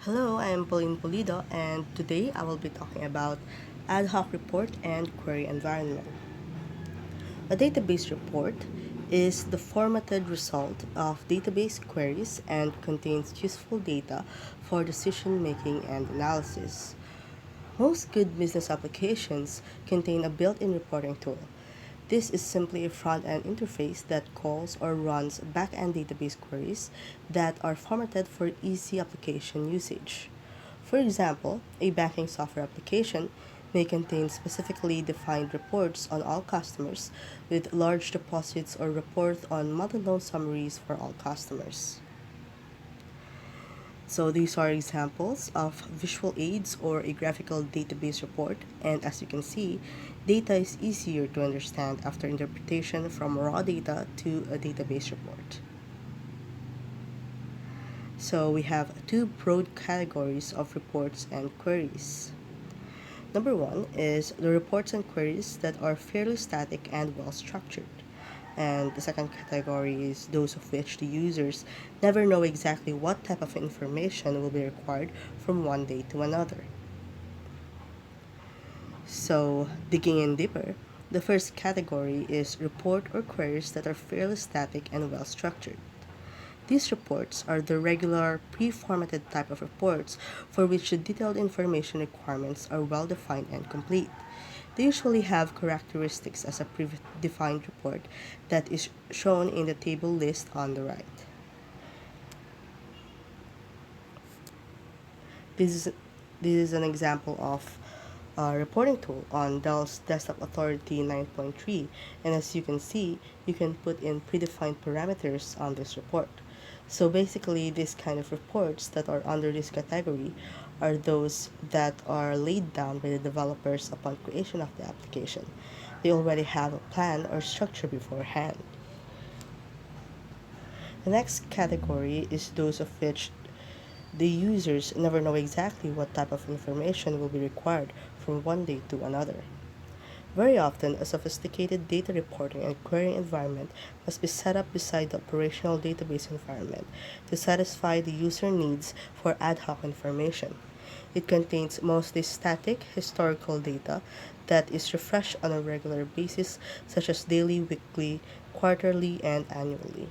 Hello, I am Pauline Polido, and today I will be talking about ad hoc report and query environment. A database report is the formatted result of database queries and contains useful data for decision making and analysis. Most good business applications contain a built-in reporting tool. This is simply a front-end interface that calls or runs back-end database queries that are formatted for easy application usage. For example, a banking software application may contain specifically defined reports on all customers with large deposits or report on monthly loan summaries for all customers. So these are examples of visual aids or a graphical database report, and as you can see, data is easier to understand after interpretation from raw data to a database report. So we have two broad categories of reports and queries. Number one is the reports and queries that are fairly static and well structured. And the second category is those of which the users never know exactly what type of information will be required from one day to another. So, digging in deeper, the first category is report or queries that are fairly static and well structured. These reports are the regular, pre-formatted type of reports for which the detailed information requirements are well defined and complete. They usually have characteristics as a predefined report that is shown in the table list on the right. This is, this is an example of a reporting tool on Dell's Desktop Authority 9.3, and as you can see, you can put in predefined parameters on this report. So basically, this kind of reports that are under this category are those that are laid down by the developers upon creation of the application. They already have a plan or structure beforehand. The next category is those of which the users never know exactly what type of information will be required from one day to another. Very often, a sophisticated data reporting and querying environment must be set up beside the operational database environment to satisfy the user needs for ad hoc information. It contains mostly static, historical data that is refreshed on a regular basis, such as daily, weekly, quarterly, and annually.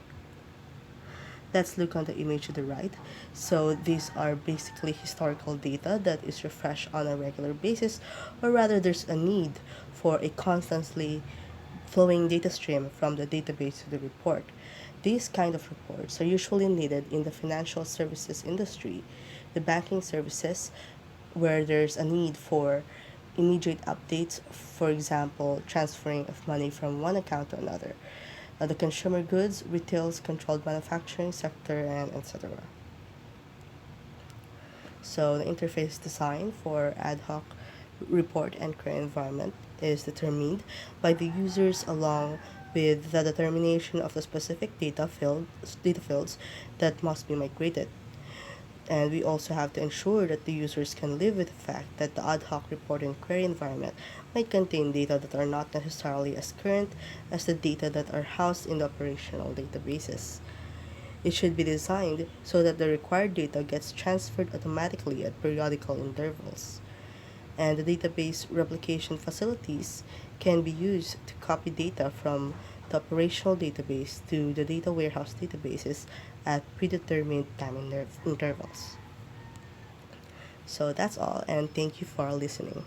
Let's look on the image to the right. So these are basically historical data that is refreshed on a regular basis, or rather there's a need for a constantly flowing data stream from the database to the report. These kind of reports are usually needed in the financial services industry, the banking services, where there's a need for immediate updates, for example, transferring of money from one account to another, the consumer goods, retails, controlled manufacturing sector, and etc. So the interface design for ad hoc report and query environment is determined by the users along with the determination of the specific data fields that must be migrated. And we also have to ensure that the users can live with the fact that the ad hoc report and query environment might contain data that are not necessarily as current as the data that are housed in the operational databases. It should be designed so that the required data gets transferred automatically at periodical intervals. And the database replication facilities can be used to copy data from the operational database to the data warehouse databases at predetermined time intervals. So that's all, and thank you for listening.